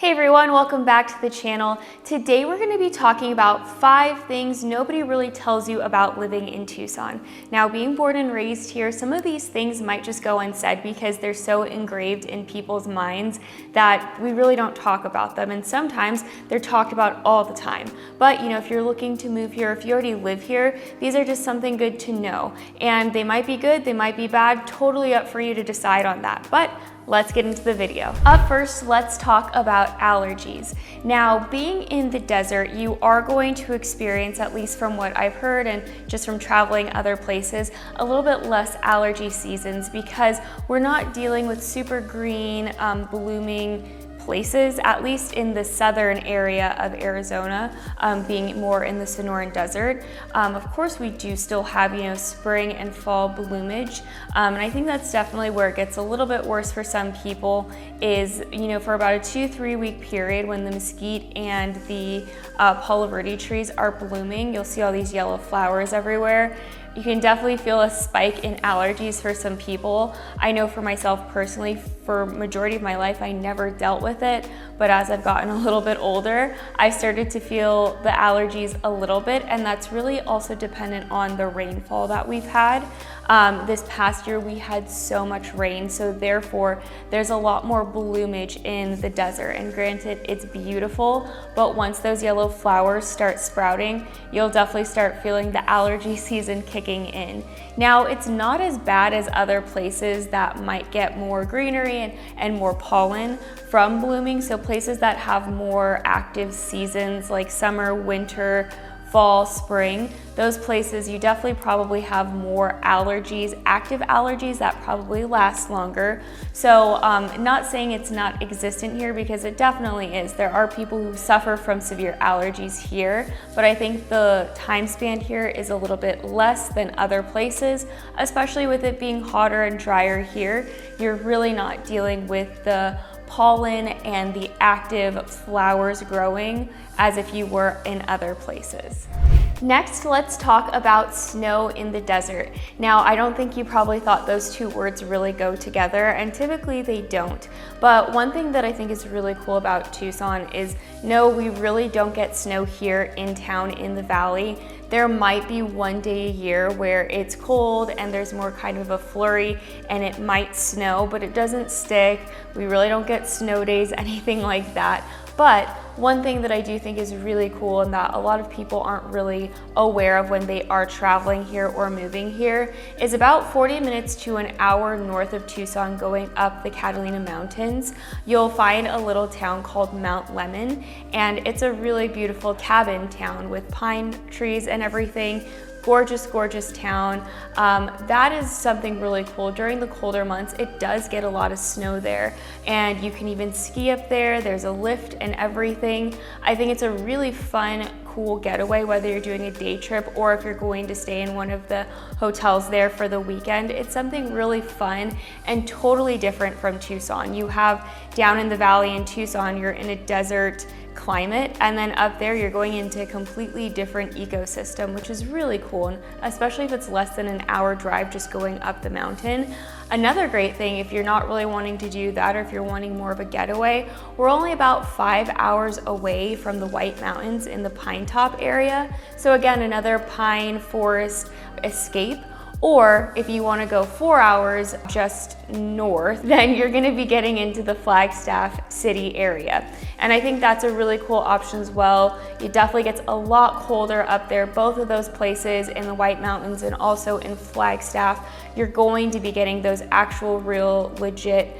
Hey everyone, welcome back to the channel. Today we're going to be talking about 5 things nobody really tells you about living in Tucson. Now, being born and raised here, some of these things might just go unsaid because they're so engraved in people's minds that we really don't talk about them, and sometimes they're talked about all the time. But if you're looking to move here, if you already live here, these are just something good to know. And they might be good, they might be bad, totally up for you to decide on that. But let's get into the video. Up first, let's talk about allergies. Now, being in the desert, you are going to experience, at least from what I've heard and just from traveling other places, a little bit less allergy seasons because we're not dealing with super green, blooming places, at least in the southern area of Arizona, being more in the Sonoran Desert. Of course, we do still have, spring and fall bloomage. And I think that's definitely where it gets a little bit worse for some people is, for about a 2-3 week period when the mesquite and the Palo Verde trees are blooming, you'll see all these yellow flowers everywhere. You can definitely feel a spike in allergies for some people. I know for myself personally, for majority of my life, I never dealt with it, but as I've gotten a little bit older, I started to feel the allergies a little bit, and that's really also dependent on the rainfall that we've had. This past year, we had so much rain, so therefore, there's a lot more bloomage in the desert, and granted, it's beautiful, but once those yellow flowers start sprouting, you'll definitely start feeling the allergy season kicking in. Now, it's not as bad as other places that might get more greenery and more pollen from blooming, so places that have more active seasons like summer, winter, fall, spring, those places you definitely probably have more allergies, active allergies that probably last longer. So not saying it's not existent here because it definitely is. There are people who suffer from severe allergies here, but I think the time span here is a little bit less than other places, especially with it being hotter and drier here. You're really not dealing with the pollen and the active flowers growing as if you were in other places. Next, let's talk about snow in the desert. Now, I don't think you probably thought those two words really go together, and typically they don't. But one thing that I think is really cool about Tucson is, no, we really don't get snow here in town in the valley. There might be one day a year where it's cold and there's more kind of a flurry and it might snow, but it doesn't stick. We really don't get snow days, anything like that. But one thing that I do think is really cool and that a lot of people aren't really aware of when they are traveling here or moving here is about 40 minutes to an hour north of Tucson going up the Catalina Mountains, you'll find a little town called Mount Lemmon, and it's a really beautiful cabin town with pine trees and everything. Gorgeous, gorgeous town. That is something really cool. During the colder months, it does get a lot of snow there, and you can even ski up there. There's a lift and everything. I think it's a really fun, cool getaway, whether you're doing a day trip or if you're going to stay in one of the hotels there for the weekend. It's something really fun and totally different from Tucson. You have down in the valley in Tucson, you're in a desert climate, and then up there you're going into a completely different ecosystem, which is really cool, and especially if it's less than an hour drive just going up the mountain. Another great thing, if you're not really wanting to do that or if you're wanting more of a getaway, we're only about 5 hours away from the White Mountains in the Pine Top area. So again, another pine forest escape. Or if you want to go 4 hours just north, then you're going to be getting into the Flagstaff city area. And I think that's a really cool option as well. It definitely gets a lot colder up there, both of those places in the White Mountains and also in Flagstaff. You're going to be getting those actual real legit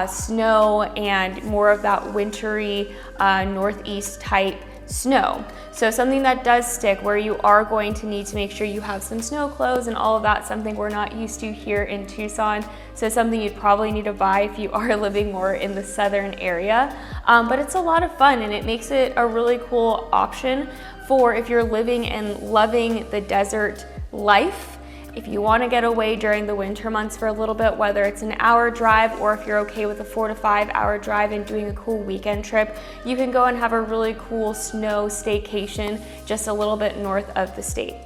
snow and more of that wintry northeast type snow. So something that does stick, where you are going to need to make sure you have some snow clothes and all of that, something we're not used to here in Tucson. So something you'd probably need to buy if you are living more in the southern area. But it's a lot of fun, and it makes it a really cool option for if you're living and loving the desert life. If you want to get away during the winter months for a little bit, whether it's an hour drive or if you're okay with a 4 to 5 hour drive and doing a cool weekend trip, you can go and have a really cool snow staycation just a little bit north of the state.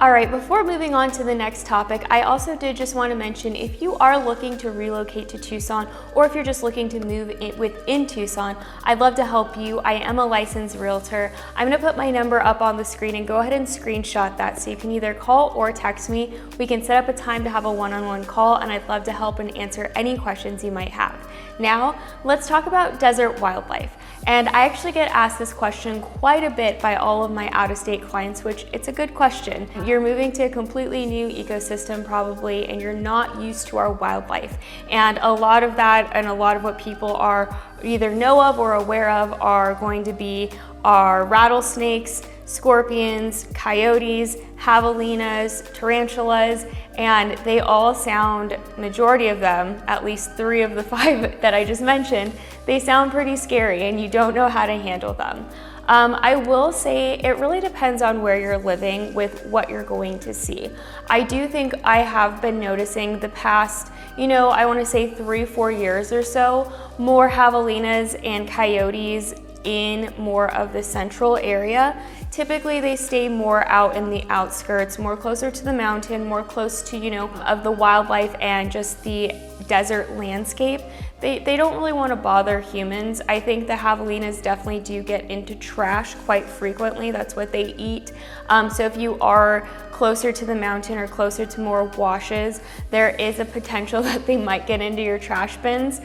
All right, before moving on to the next topic, I also did just want to mention if you are looking to relocate to Tucson, or if you're just looking to move within Tucson, I'd love to help you. I am a licensed realtor. I'm going to put my number up on the screen and go ahead and screenshot that so you can either call or text me. We can set up a time to have a one-on-one call, and I'd love to help and answer any questions you might have. Now, let's talk about desert wildlife. And I actually get asked this question quite a bit by all of my out-of-state clients, which it's a good question. You're moving to a completely new ecosystem probably, and you're not used to our wildlife. And a lot of that and a lot of what people are either know of or aware of are going to be our rattlesnakes, scorpions, coyotes, javelinas, tarantulas, and they all sound, majority of them, at least 3 of the 5 that I just mentioned, they sound pretty scary and you don't know how to handle them. I will say it really depends on where you're living with what you're going to see. I do think I have been noticing the past, I want to say 3-4 years or so, more javelinas and coyotes in more of the central area. Typically they stay more out in the outskirts, more closer to the mountain, more close to, of the wildlife and just the desert landscape. They don't really want to bother humans. I think the javelinas definitely do get into trash quite frequently. That's what they eat. So if you are closer to the mountain or closer to more washes, there is a potential that they might get into your trash bins.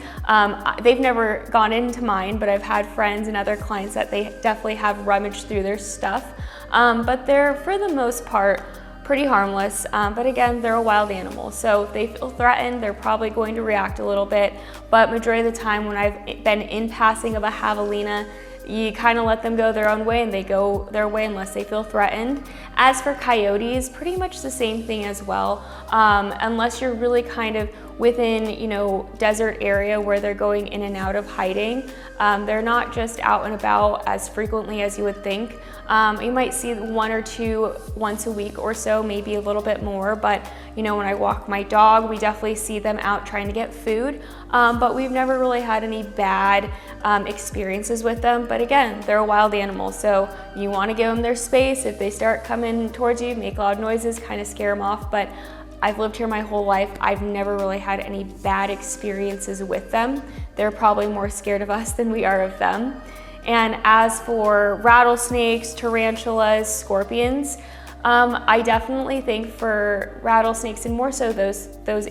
They've never gone into mine, but I've had friends and other clients that they definitely have rummaged through their stuff. But they're, for the most part, pretty harmless, but again, they're a wild animal. So if they feel threatened, they're probably going to react a little bit, but majority of the time when I've been in passing of a javelina, you kind of let them go their own way and they go their way unless they feel threatened. As for coyotes, pretty much the same thing as well, unless you're really kind of within, desert area where they're going in and out of hiding. They're not just out and about as frequently as you would think. You might see 1 or 2 once a week or so, maybe a little bit more, but when I walk my dog, we definitely see them out trying to get food, but we've never really had any bad experiences with them. But again, they're a wild animal, so you want to give them their space. If they start coming towards you, make loud noises, kind of scare them off, but I've lived here my whole life. I've never really had any bad experiences with them. They're probably more scared of us than we are of them. And as for rattlesnakes, tarantulas, scorpions, I definitely think for rattlesnakes and more so those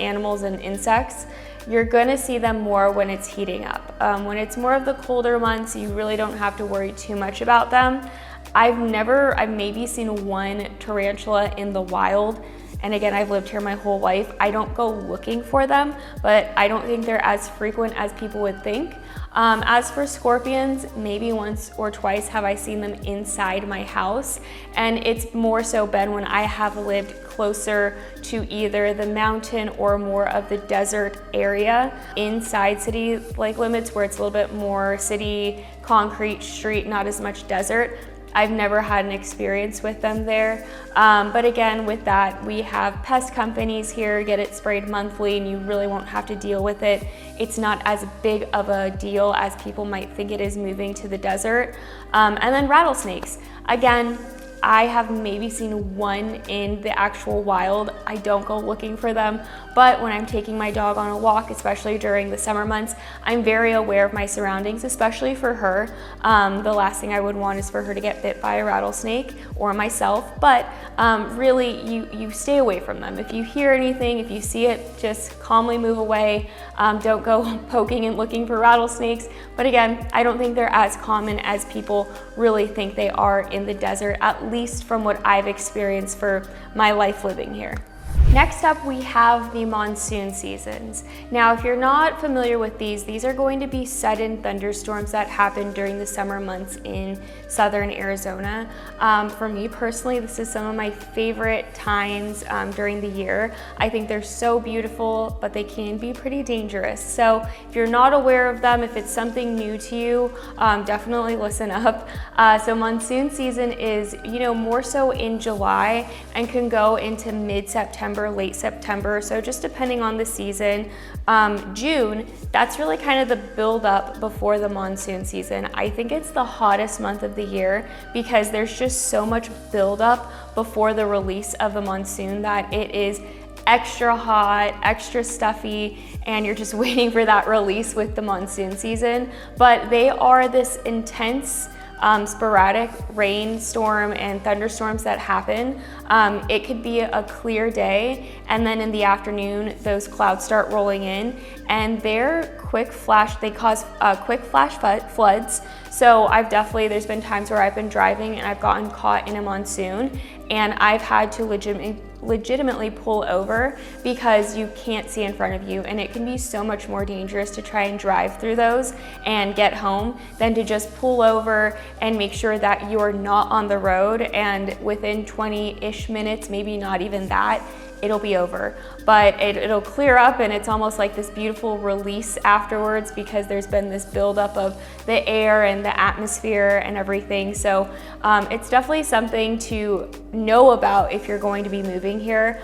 animals and insects, you're gonna see them more when it's heating up. When it's more of the colder months, you really don't have to worry too much about them. I've maybe seen 1 tarantula in the wild. And again, I've lived here my whole life. I don't go looking for them, but I don't think they're as frequent as people would think. As for scorpions, maybe once or twice have I seen them inside my house. And it's more so been when I have lived closer to either the mountain or more of the desert area inside city like limits where it's a little bit more city, concrete, street, not as much desert. I've never had an experience with them there. But again, with that, we have pest companies here, get it sprayed monthly, and you really won't have to deal with it. It's not as big of a deal as people might think it is moving to the desert. And then rattlesnakes. Again, I have maybe seen 1 in the actual wild. I don't go looking for them, but when I'm taking my dog on a walk, especially during the summer months, I'm very aware of my surroundings, especially for her. The last thing I would want is for her to get bit by a rattlesnake or myself, but really you stay away from them. If you hear anything, if you see it, just calmly move away. Don't go poking and looking for rattlesnakes. But again, I don't think they're as common as people really think they are in the desert, at least from what I've experienced for my life living here. Next up, we have the monsoon seasons. Now, if you're not familiar with these are going to be sudden thunderstorms that happen during the summer months in southern Arizona. For me personally, this is some of my favorite times during the year. I think they're so beautiful, but they can be pretty dangerous. So if you're not aware of them, if it's something new to you, definitely listen up. So monsoon season is, more so in July and can go into mid-September October, late September, so just depending on the season. June, that's really kind of the build up before the monsoon season. I think it's the hottest month of the year because there's just so much build up before the release of the monsoon that it is extra hot, extra stuffy, and you're just waiting for that release with the monsoon season. But they are this intense, sporadic rainstorm and thunderstorms that happen. It could be a clear day, and then in the afternoon, those clouds start rolling in, and they cause quick flash floods. So there's been times where I've been driving and I've gotten caught in a monsoon, and I've had to legitimately pull over because you can't see in front of you, and it can be so much more dangerous to try and drive through those and get home than to just pull over and make sure that you're not on the road, and within 20-ish minutes, maybe not even that, it'll be over. But it'll clear up, and it's almost like this beautiful release afterwards because there's been this buildup of the air and the atmosphere and everything. So it's definitely something to know about if you're going to be moving here.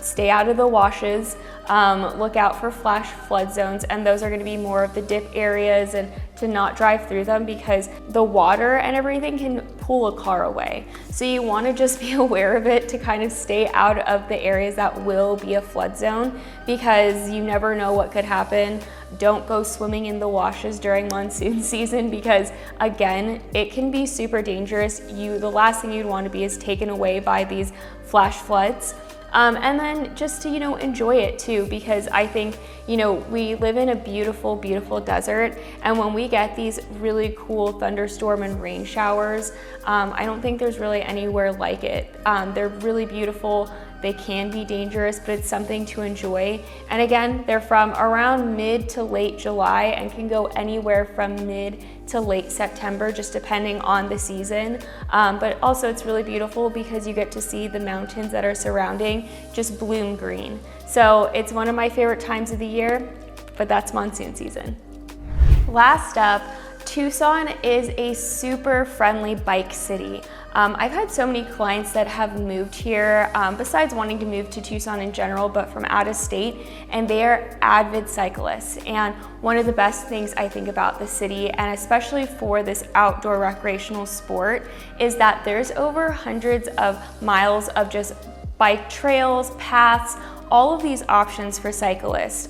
Stay out of the washes, look out for flash flood zones, and those are going to be more of the dip areas, and to not drive through them because the water and everything can pull a car away. So you want to just be aware of it to kind of stay out of the areas that will be a flood zone because you never know what could happen. Don't go swimming in the washes during monsoon season because, again, it can be super dangerous. The last thing you'd want to be is taken away by these flash floods. And then just to, enjoy it too, because I think, we live in a beautiful, beautiful desert. And when we get these really cool thunderstorm and rain showers, I don't think there's really anywhere like it. They're really beautiful. They can be dangerous, but it's something to enjoy. And again, they're from around mid to late July and can go anywhere from mid to late September, just depending on the season. But also it's really beautiful because you get to see the mountains that are surrounding just bloom green. So it's one of my favorite times of the year, but that's monsoon season. Last up, Tucson is a super friendly bike city. I've had so many clients that have moved here, besides wanting to move to Tucson in general, but from out of state, and they are avid cyclists. And one of the best things I think about the city, and especially for this outdoor recreational sport, is that there's over hundreds of miles of just bike trails, paths, all of these options for cyclists.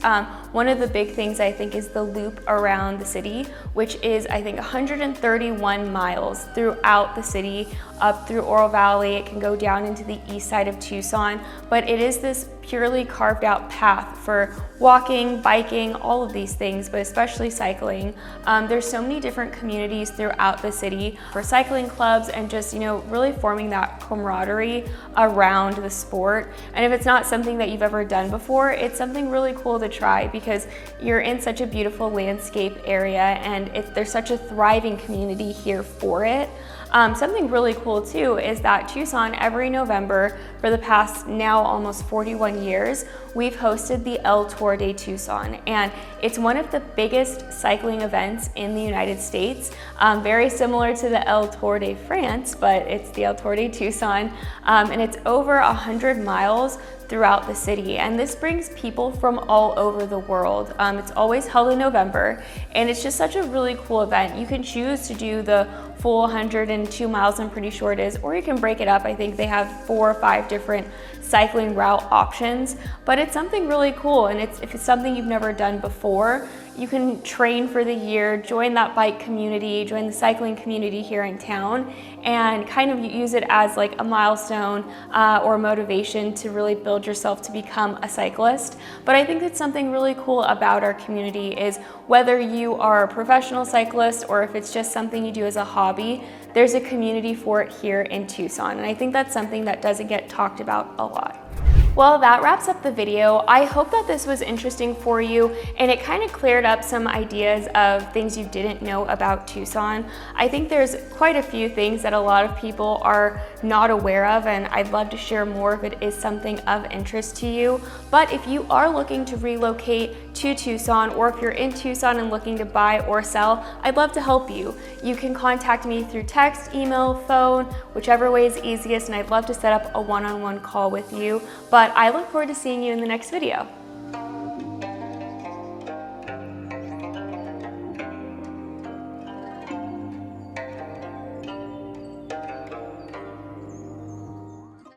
One of the big things I think is the loop around the city, which is I think 131 miles throughout the city, up through Oro Valley. It can go down into the east side of Tucson, but it is this purely carved out path for walking, biking, all of these things, but especially cycling. There's so many different communities throughout the city for cycling clubs and just, really forming that camaraderie around the sport. And if it's not something that you've ever done before, it's something really cool to try because you're in such a beautiful landscape area and there's such a thriving community here for it. Something really cool too is that Tucson, every November for the past now almost 41 years, we've hosted the El Tour de Tucson, and it's one of the biggest cycling events in the United States, very similar to the El Tour de France, but it's the El Tour de Tucson, and it's over 100 miles throughout the city, and this brings people from all over the world. It's always held in November, and it's just such a really cool event. You can choose to do the full 102 miles, I'm pretty sure it is, or you can break it up. I think they have 4 or 5 different cycling route options, but it's something really cool, and if it's something you've never done before, you can train for the year, join that bike community, join the cycling community here in town, and kind of use it as like a milestone or motivation to really build yourself to become a cyclist. But I think that's something really cool about our community is whether you are a professional cyclist or if it's just something you do as a hobby, there's a community for it here in Tucson. And I think that's something that doesn't get talked about a lot. Well, that wraps up the video. I hope that this was interesting for you and it kind of cleared up some ideas of things you didn't know about Tucson. I think there's quite a few things that a lot of people are not aware of, and I'd love to share more if it is something of interest to you. But if you are looking to relocate to Tucson, or if you're in Tucson and looking to buy or sell, I'd love to help you. You can contact me through text, email, phone, whichever way is easiest, and I'd love to set up a one-on-one call with you. But I look forward to seeing you in the next video.